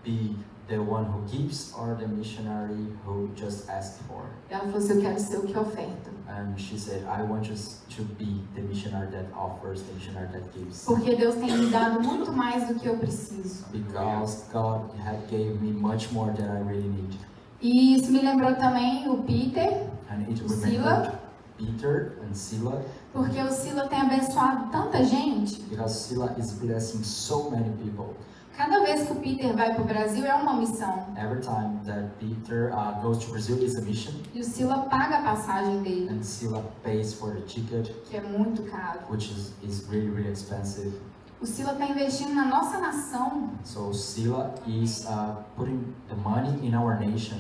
be the one who gives or the missionary who just asks for. Ela falou assim, eu quero ser o que oferta. And she said, I want just to be the missionary that offers, the missionary that gives. Porque Deus tem me dado muito mais do que eu preciso. Because God had gave me much more than I really need. E isso me lembrou também o Peter, And it O remembered Selah. Peter and Selah, porque o Selah tem abençoado tanta gente. because Selah is blessing so many people. Cada vez que o Peter vai para o Brasil é uma missão. Every time that Peter goes to Brazil is a mission, E o Selah paga a passagem dele, and Selah pays for the ticket, que é muito caro. which is really expensive. O Selah está investindo na nossa nação. So Selah is putting the money in our nation,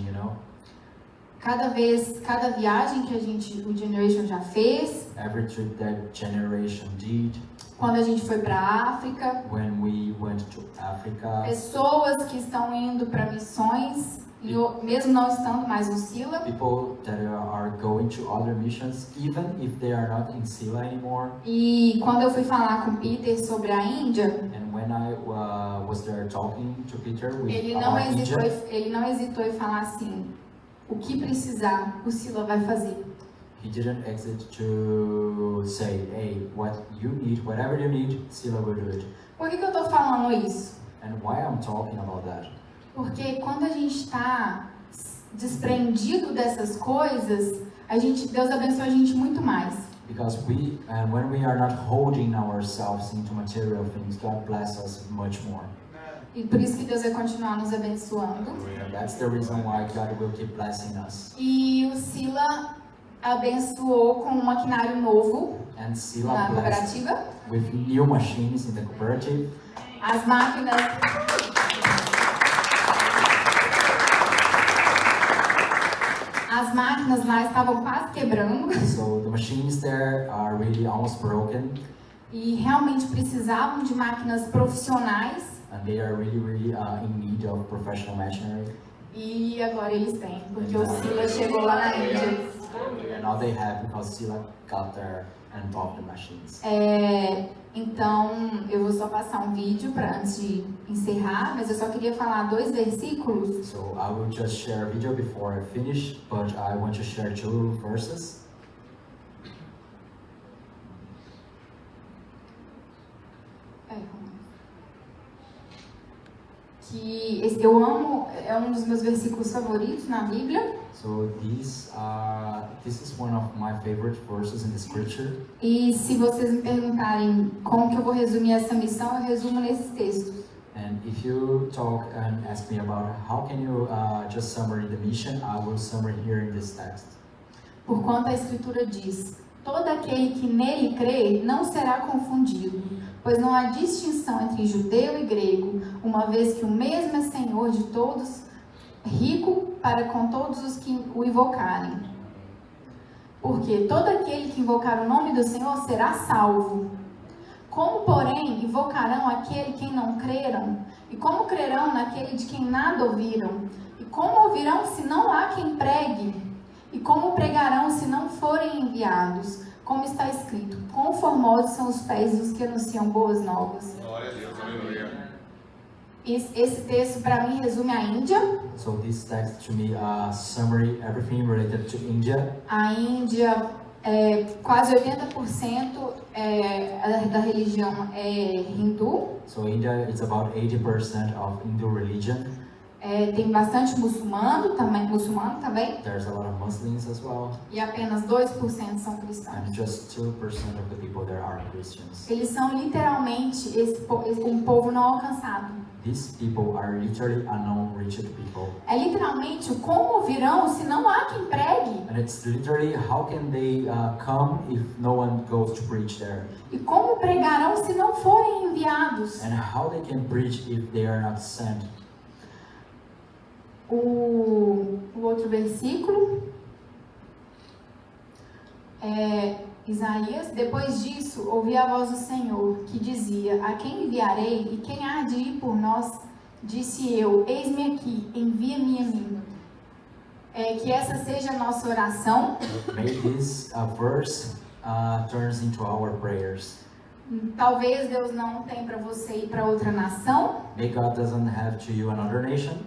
Cada viagem que o Generation já fez, Every trip that generation did, quando a gente foi para a África, when we went to Africa, pessoas que estão indo para missões, e mesmo não estando mais no Selah, people that are going to other missions, even if they are not in Selah anymore. e quando eu fui falar com o Peter sobre a Índia, And when I was there talking to Peter ele with não about hesitou, Egypt, ele não hesitou em falar assim, o que precisar, o Selah vai fazer. he didn't exit to say, hey, what you need, whatever you need, Selah will do it. Por que eu estou falando isso? And why I'm talking about that? Porque quando a gente está desprendido dessas coisas, Deus abençoa a gente muito mais. Because when we are not holding ourselves into material things, God bless us much more. E por isso que Deus vai continuar nos abençoando. And that's the reason why God will keep blessing us. E o Selah abençoou com um maquinário novo And na Selah blessed cooperativa. with new machines in the cooperative. As máquinas lá estavam quase quebrando So the machines there are really almost broken, e realmente precisavam de máquinas profissionais. and they are really in need of professional machinery. E agora eles têm, porque o Selah chegou lá na Índia. And now they have because Selah got there and bought the machines. Então, eu vou só passar um vídeo para antes de encerrar, mas eu só queria falar 2 versículos. So I will just share a video before I finish, but I want to share 2 verses. Que eu amo, é um dos meus versículos favoritos na Bíblia. So this is one of my favorite verses in the scripture. E se vocês me perguntarem como que eu vou resumir essa missão, eu resumo nesses textos. And if you talk and ask me about how can you just summary the mission, I will summary here in this text. Porquanto a Escritura diz: todo aquele que nele crê não será confundido, pois não há distinção entre judeu e grego, uma vez que o mesmo é Senhor de todos, rico para com todos os que o invocarem. Porque todo aquele que invocar o nome do Senhor será salvo. Como, porém, invocarão aquele quem não creram? E como crerão naquele de quem nada ouviram? E como ouvirão se não há quem pregue? E como pregarão se não forem enviados? Como está escrito: quão formosos são os pés dos que anunciam boas novas. Glória a Deus, aleluia. Esse texto para mim resume a Índia. So this text to me summary everything related to India. A Índia, quase 80% da religião é hindu. So India is about 80% of Hindu religion. Tem bastante muçulmano também. There's a lot of Muslims as well. E apenas 2% são cristãos. And just 2% of the people there are Christians. Eles são literalmente um povo não alcançado. These people are literally unreached people. É literalmente o como ouvirão se não há quem pregue. And it's literally how can they come if no one goes to preach there? E como pregarão se não forem enviados. And how they can preach if they are not sent? O outro versículo é Isaías: depois disso, ouvi a voz do Senhor, que dizia: a quem enviarei e quem há de ir por nós? Disse eu: eis-me aqui, envia-me a mim. Que essa seja a nossa oração. May this verse turns into our prayers. Talvez Deus não tenha para você ir para outra nação. May God doesn't have to you another nation.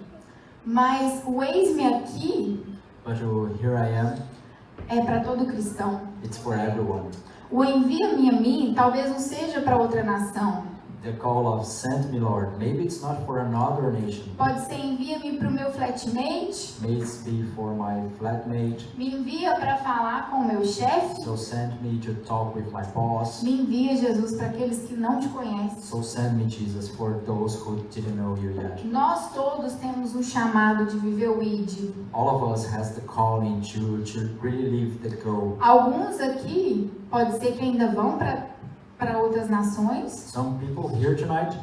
Mas o eis-me aqui But here I am. É para todo cristão. It's for everyone. O envia-me a mim talvez não seja para outra nação. The call of send me, Lord. Maybe it's not for another nation. Pode ser envia-me para o meu flatmate. May it be for my flatmate. Me envia para falar com o meu chefe. So send me to talk with my boss. Me envia, Jesus, para aqueles que não te conhecem. So send me, Jesus, for those who didn't know you yet. Nós todos temos um chamado de viver o ID. All of us has the calling to really live the goal. Alguns aqui pode ser que ainda vão para outras nações. Some people here tonight,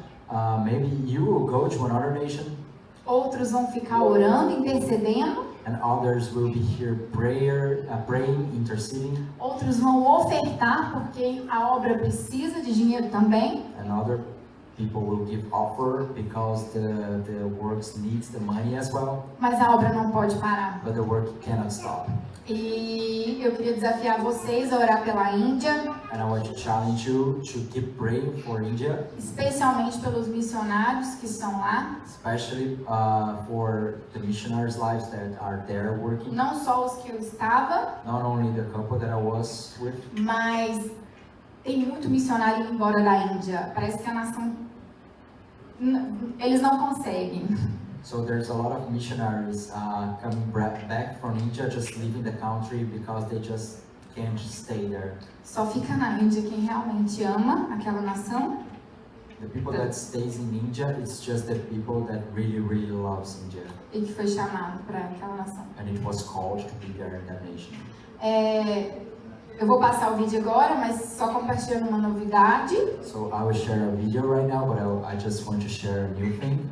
maybe you will go to another nation. Outros vão ficar orando, intercedendo. And others will be here praying, interceding. Outros vão ofertar porque a obra precisa de dinheiro também. And other people will give offer because the works needs the money as well. Mas a obra não pode parar. But the work cannot stop. E eu queria desafiar vocês a orar pela Índia. And I want to challenge you to keep praying for India. Especialmente pelos missionários que estão lá. Especially for the missionaries' lives that are there working. Não só os que eu estava. Not only the couple that I was with. Mas tem muito missionário indo embora da Índia. Parece que a nação... Eles não conseguem. So there's a lot of missionaries coming back from India, just leaving the country because they just can't stay there. Só fica na Índia quem realmente ama aquela nação. The people that stays in India, it's just the people that really, really loves India. E que foi chamado para aquela nação. And it was called to be there in that nation. Eu vou passar o vídeo agora, mas só compartilhando uma novidade. So I will share a video right now, but I just want to share a new thing.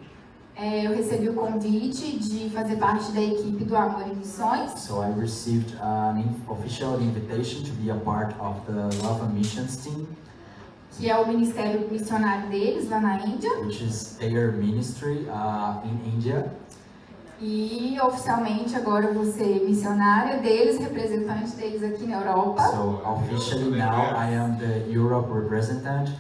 Eu recebi o convite de fazer parte da equipe do Amor em Missões. So I received an official invitation to be a part of the Love and Missions team. Que é o ministério missionário deles lá na Índia. Which is their ministry in India. E oficialmente agora eu vou ser missionária deles, representante deles aqui na Europa. So officially now I am the Europe representative,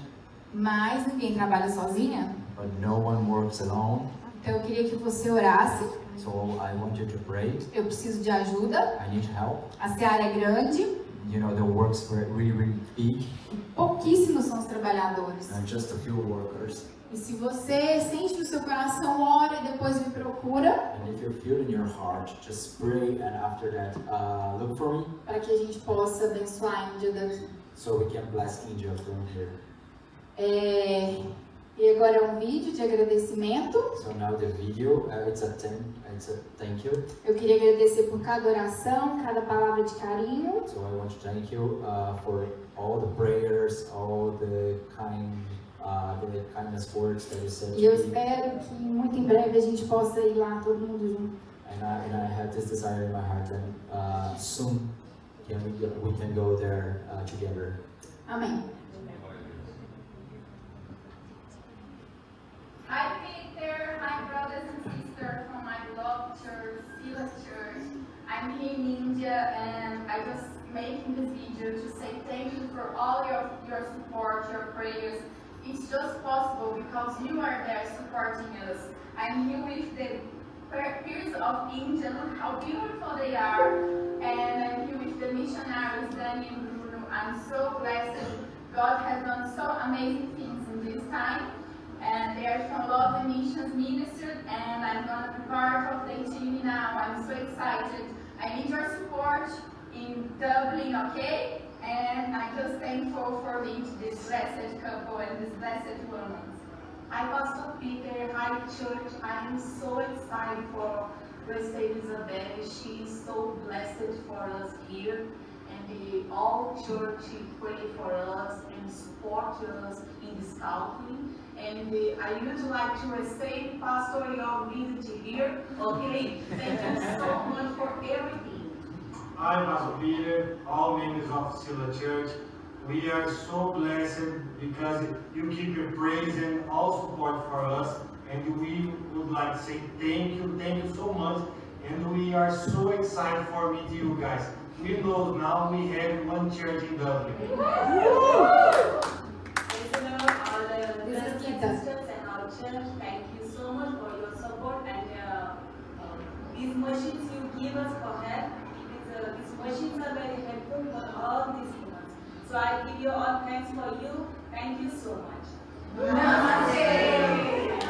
Mas ninguém trabalha sozinha. but no one works alone. Então eu queria que você orasse. So I want you to pray. Eu preciso de ajuda. I need help. A seara é grande. You know, the work's really big, E pouquíssimos são os trabalhadores. and just a few workers. E se você sente no seu coração, ora e depois me procura, And if you feel in your heart, just pray, and after that, look for me, para que a gente possa abençoar a Índia daqui. so we can bless India from here. E agora é um vídeo de agradecimento. So now the video, it's a thank you. Eu queria agradecer por cada oração, cada palavra de carinho. So I want to thank you for all the prayers, all the kindness words that you said E eu to me. espero que muito em breve a gente possa ir lá todo mundo junto. And I have this desire in my heart, and soon we can go there together. Amém. Hi Peter, hi brothers and sisters from my beloved church, Selah Church. I'm here in India and I just making this video to say thank you for all your support, your prayers. It's just possible because you are there supporting us. I'm here with the peers of India, look how beautiful they are. And I'm here with the missionaries, Danny and Bruno. I'm so blessed. God has done so amazing things in this time. And they are from Love and Missions Ministry, and I'm going to be part of the team now. I'm so excited. I need your support in Dublin, okay? And I'm just thankful for meeting this blessed couple and this blessed woman. Hi, Pastor Peter. Hi, church. I am so excited for Blessed Elizabeth. She is so blessed for us here. And all church pray for us and support us in this calling. And I would like to receive Pastor your visit here. Okay, thank you so much for everything. Hi, Pastor Peter, all members of Selah Church. We are so blessed because you keep your praise and all support for us. And we would like to say thank you so much. And we are so excited for meeting you guys. We know now we have one church in Dublin. Sisters and our church, thank you so much for your support and these machines you give us for help. These machines are very helpful for all these humans. So I give you all thanks for you. Thank you so much. Namaste.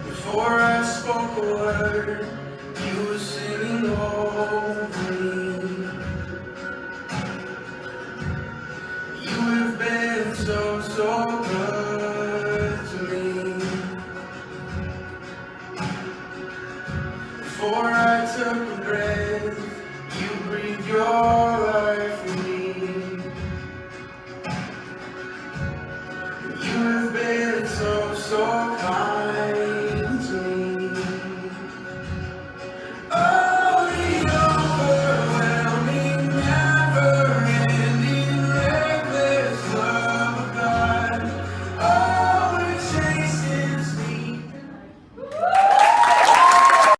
Before I spoke a word, you were singing, oh.